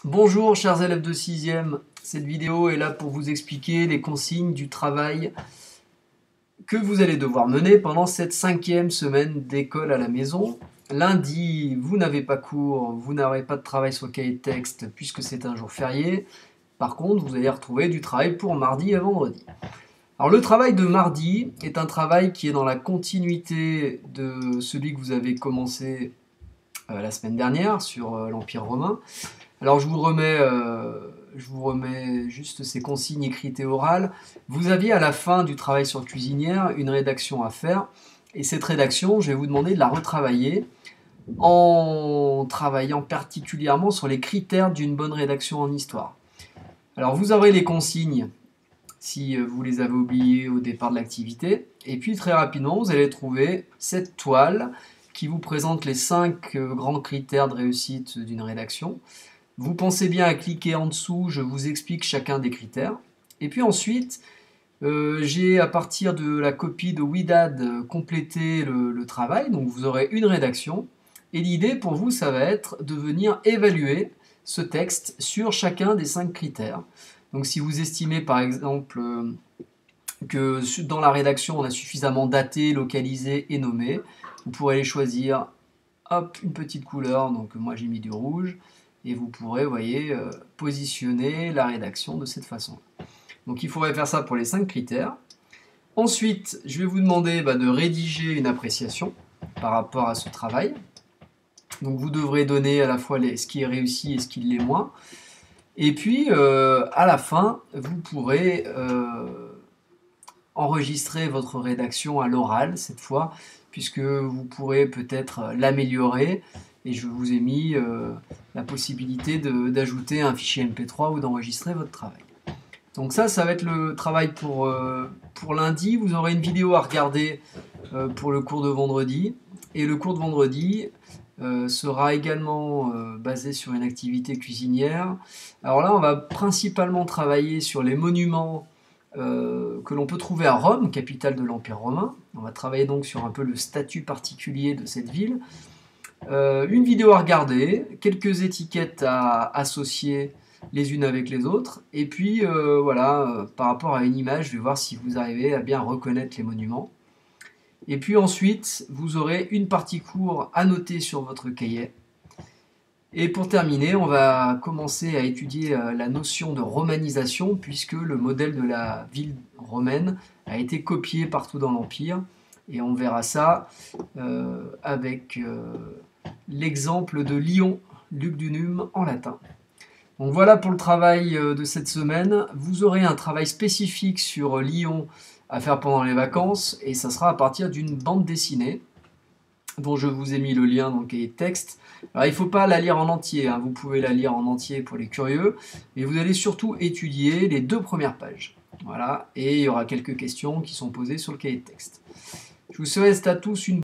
Bonjour chers élèves de 6e, cette vidéo est là pour vous expliquer les consignes du travail que vous allez devoir mener pendant cette 5e semaine d'école à la maison. Lundi, vous n'avez pas cours, vous n'aurez pas de travail sur le cahier de texte puisque c'est un jour férié. Par contre, vous allez retrouver du travail pour mardi et vendredi. Alors le travail de mardi est un travail qui est dans la continuité de celui que vous avez commencé la semaine dernière sur l'Empire romain. Alors je vous remets juste ces consignes écrites et orales. Vous aviez à la fin du travail sur cuisinière une rédaction à faire. Et cette rédaction, je vais vous demander de la retravailler en travaillant particulièrement sur les critères d'une bonne rédaction en histoire. Alors vous aurez les consignes si vous les avez oubliées au départ de l'activité. Et puis très rapidement, vous allez trouver cette toile qui vous présente les 5 grands critères de réussite d'une rédaction. Vous pensez bien à cliquer en dessous, je vous explique chacun des critères. Et puis ensuite, j'ai à partir de la copie de Widad complété le travail, donc vous aurez une rédaction. Et l'idée pour vous, ça va être de venir évaluer ce texte sur chacun des 5 critères. Donc si vous estimez par exemple que dans la rédaction on a suffisamment daté, localisé et nommé, vous pourrez les choisir, hop, une petite couleur, donc moi j'ai mis du rouge, et vous pourrez, vous voyez, positionner la rédaction de cette façon. Donc il faudrait faire ça pour les 5 critères. Ensuite, je vais vous demander de rédiger une appréciation par rapport à ce travail. Donc vous devrez donner à la fois ce qui est réussi et ce qui l'est moins. Et puis, à la fin, vous pourrez enregistrer votre rédaction à l'oral, cette fois, puisque vous pourrez peut-être l'améliorer. Et je vous ai mis la possibilité d'ajouter un fichier MP3 ou d'enregistrer votre travail. Donc ça va être le travail pour lundi. Vous aurez une vidéo à regarder pour le cours de vendredi. Et le cours de vendredi sera également basé sur une activité cuisinière. Alors là, on va principalement travailler sur les monuments que l'on peut trouver à Rome, capitale de l'Empire romain. On va travailler donc sur un peu le statut particulier de cette ville. Une vidéo à regarder, quelques étiquettes à associer les unes avec les autres, et puis voilà, par rapport à une image, je vais voir si vous arrivez à bien reconnaître les monuments. Et puis ensuite, vous aurez une partie cours à noter sur votre cahier. Et pour terminer, on va commencer à étudier la notion de romanisation, puisque le modèle de la ville romaine a été copié partout dans l'Empire. Et on verra ça avec l'exemple de Lyon, Lugdunum en latin. Donc voilà pour le travail de cette semaine. Vous aurez un travail spécifique sur Lyon à faire pendant les vacances, et ça sera à partir d'une bande dessinée dont je vous ai mis le lien dans le cahier de texte. Alors il ne faut pas la lire en entier, vous pouvez la lire en entier pour les curieux, mais vous allez surtout étudier les 2 premières pages. Voilà, et il y aura quelques questions qui sont posées sur le cahier de texte. Je vous souhaite à tous une